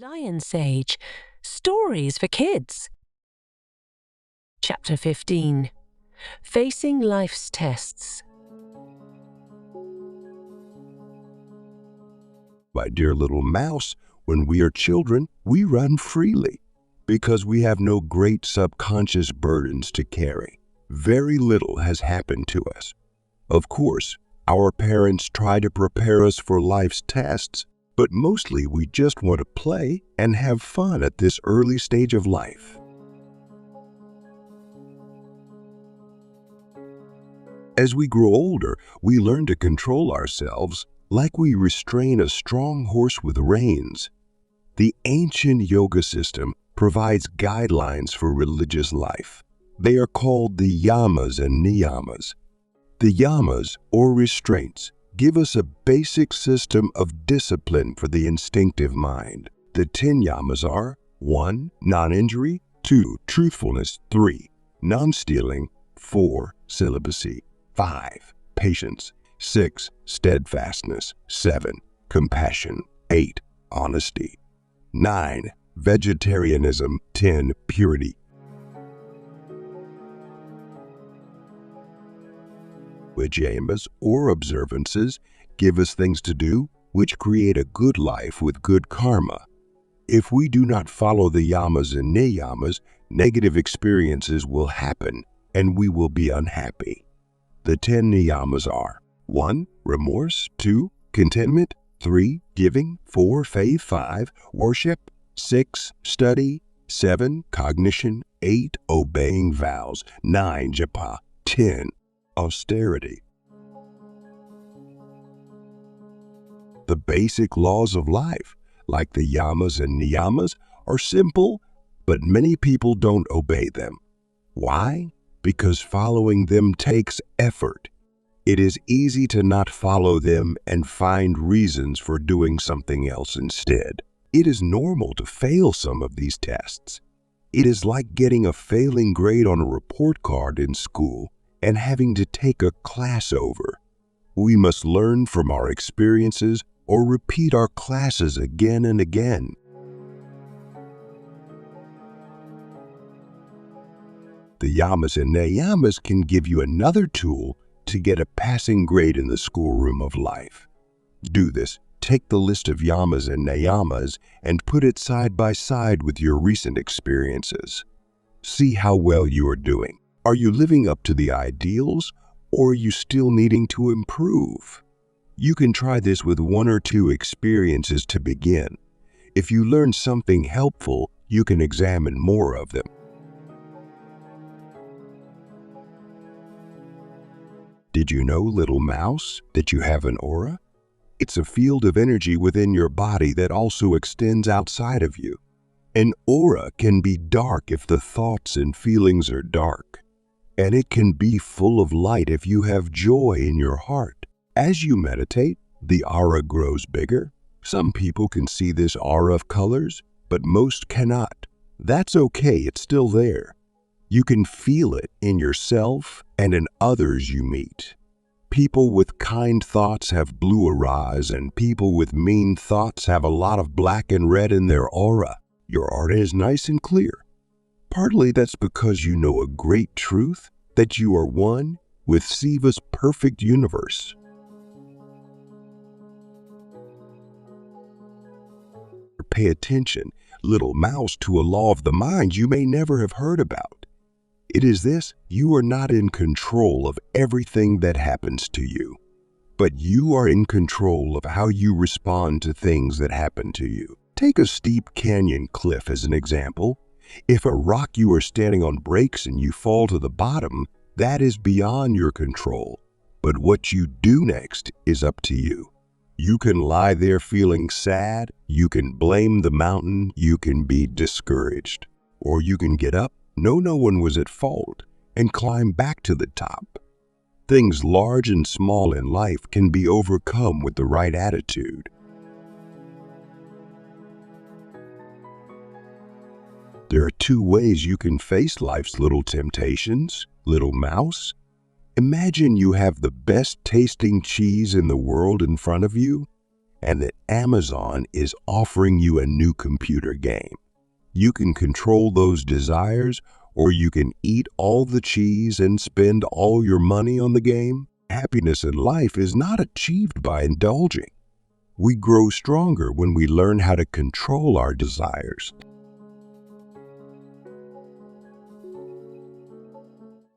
Lion Sage, Stories for Kids. Chapter 15. Facing Life's Tests. My dear little mouse, when we are children, we run freely because we have no great subconscious burdens to carry. Very little has happened to us. Of course, our parents try to prepare us for life's tests, but mostly we just want to play and have fun at this early stage of life. As we grow older, we learn to control ourselves like we restrain a strong horse with reins. The ancient yoga system provides guidelines for religious life. They are called the yamas and niyamas. The yamas, or restraints, give us a basic system of discipline for the instinctive mind. The 10 yamas are 1. Non-injury, 2. Truthfulness, 3. Non-stealing, 4. Celibacy, 5. Patience, 6. Steadfastness, 7. Compassion, 8. Honesty, 9. Vegetarianism, 10. Purity. Yamas or observances give us things to do which create a good life with good karma. If we do not follow the yamas and niyamas, negative experiences will happen and we will be unhappy. The 10 niyamas are 1. Remorse, 2. Contentment, 3. Giving, 4. Faith, 5. Worship, 6. Study, 7. Cognition, 8. Obeying vows, 9. Japa, 10. Austerity. The basic laws of life, like the yamas and niyamas, are simple, but many people don't obey them. Why? Because following them takes effort. It is easy to not follow them and find reasons for doing something else instead. It is normal to fail some of these tests. It is like getting a failing grade on a report card in school and having to take a class over. We must learn from our experiences or repeat our classes again and again. The yamas and niyamas can give you another tool to get a passing grade in the schoolroom of life. Do this. Take the list of yamas and niyamas and put it side by side with your recent experiences. See how well you are doing. Are you living up to the ideals, or are you still needing to improve? You can try this with 1 or 2 experiences to begin. If you learn something helpful, you can examine more of them. Did you know, little mouse, that you have an aura? It's a field of energy within your body that also extends outside of you. An aura can be dark if the thoughts and feelings are dark. And it can be full of light if you have joy in your heart. As you meditate, the aura grows bigger. Some people can see this aura of colors, but most cannot. That's okay, it's still there. You can feel it in yourself and in others you meet. People with kind thoughts have blue auras, and people with mean thoughts have a lot of black and red in their aura. Your aura is nice and clear. Partly that's because you know a great truth, that you are one with Siva's perfect universe. Pay attention, little mouse, to a law of the mind you may never have heard about. It is this: you are not in control of everything that happens to you, but you are in control of how you respond to things that happen to you. Take a steep canyon cliff as an example. If a rock you are standing on breaks and you fall to the bottom, that is beyond your control. But what you do next is up to you. You can lie there feeling sad, you can blame the mountain, you can be discouraged, or you can get up, know no one was at fault, and climb back to the top. Things large and small in life can be overcome with the right attitude. There are 2 ways you can face life's little temptations, little mouse. Imagine you have the best tasting cheese in the world in front of you, and that Amazon is offering you a new computer game. You can control those desires, or you can eat all the cheese and spend all your money on the game. Happiness in life is not achieved by indulging. We grow stronger when we learn how to control our desires.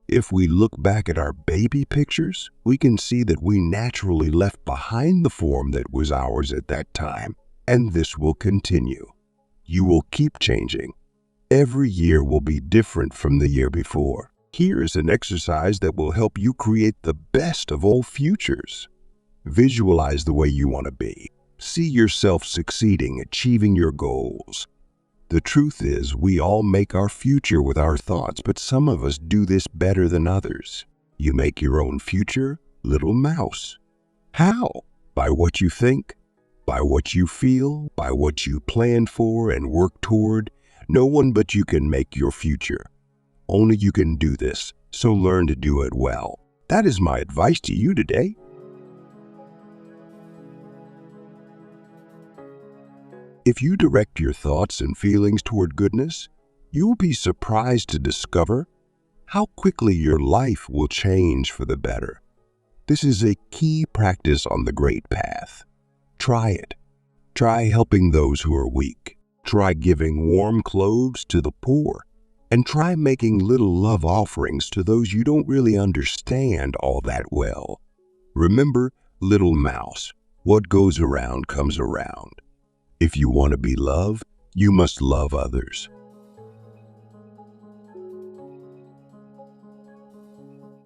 If we look back at our baby pictures, we can see that we naturally left behind the form that was ours at that time, and this will continue. You will keep changing. Every year will be different from the year before. Here is an exercise that will help you create the best of all futures. Visualize the way you want to be. See yourself succeeding, achieving your goals. The truth is, we all make our future with our thoughts, but some of us do this better than others. You make your own future, little mouse. How? By what you think, by what you feel, by what you plan for and work toward. No one but you can make your future. Only you can do this, so learn to do it well. That is my advice to you today. If you direct your thoughts and feelings toward goodness, you will be surprised to discover how quickly your life will change for the better. This is a key practice on the great path. Try it. Try helping those who are weak. Try giving warm clothes to the poor. And try making little love offerings to those you don't really understand all that well. Remember, little mouse, what goes around comes around. If you want to be loved, you must love others.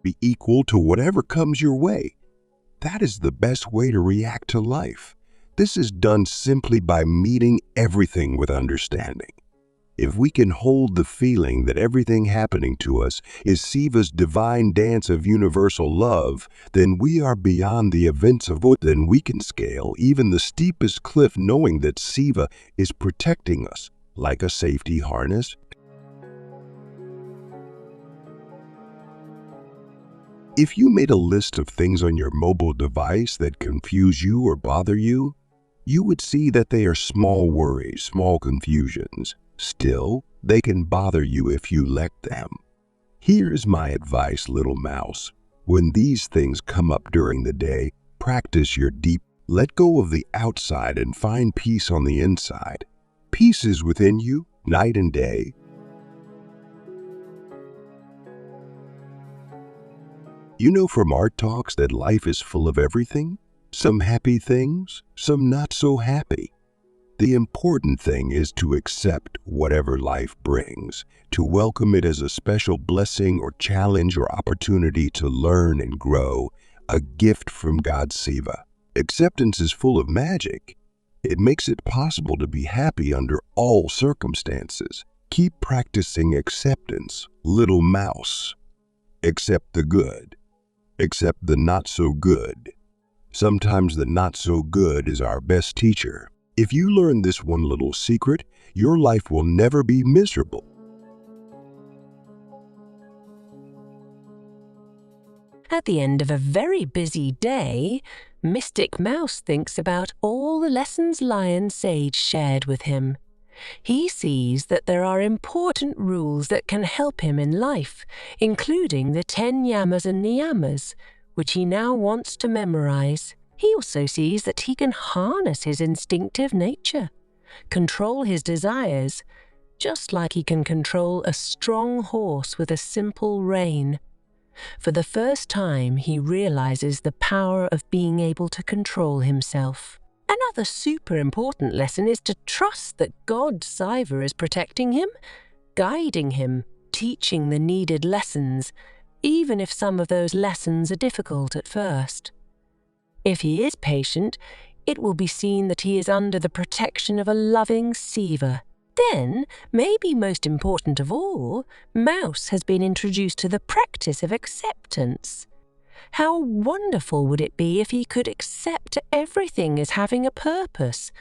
Be equal to whatever comes your way. That is the best way to react to life. This is done simply by meeting everything with understanding. If we can hold the feeling that everything happening to us is Siva's divine dance of universal love, then we are beyond the events of what then we can scale even the steepest cliff knowing that Siva is protecting us like a safety harness. If you made a list of things on your mobile device that confuse you or bother you, you would see that they are small worries, small confusions. Still, they can bother you if you let them. Here's my advice, little mouse. When these things come up during the day, practice your deep. Let go of the outside and find peace on the inside. Peace is within you, night and day. You know from our talks that life is full of everything. Some happy things, some not so happy. The important thing is to accept whatever life brings, to welcome it as a special blessing or challenge or opportunity to learn and grow, a gift from God Siva. Acceptance is full of magic. It makes it possible to be happy under all circumstances. Keep practicing acceptance, little mouse. Accept the good. Accept the not so good. Sometimes the not so good is our best teacher. If you learn this one little secret, your life will never be miserable. At the end of a very busy day, Mystic Mouse thinks about all the lessons Lion Sage shared with him. He sees that there are important rules that can help him in life, including the 10 yamas and niyamas, which he now wants to memorize. He also sees that he can harness his instinctive nature, control his desires, just like he can control a strong horse with a simple rein. For the first time, he realizes the power of being able to control himself. Another super important lesson is to trust that God Siva is protecting him, guiding him, teaching the needed lessons, even if some of those lessons are difficult at first. If he is patient, it will be seen that he is under the protection of a loving Siva. Then, maybe most important of all, Mouse has been introduced to the practice of acceptance. How wonderful would it be if he could accept everything as having a purpose?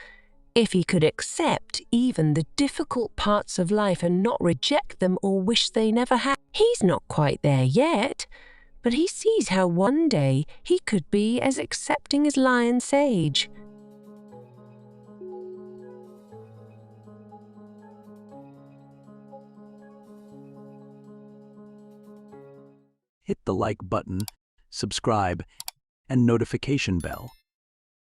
If he could accept even the difficult parts of life and not reject them or wish they never had. He's not quite there yet, but he sees how one day he could be as accepting as Lion Sage. hit the like button, subscribe, and notification bell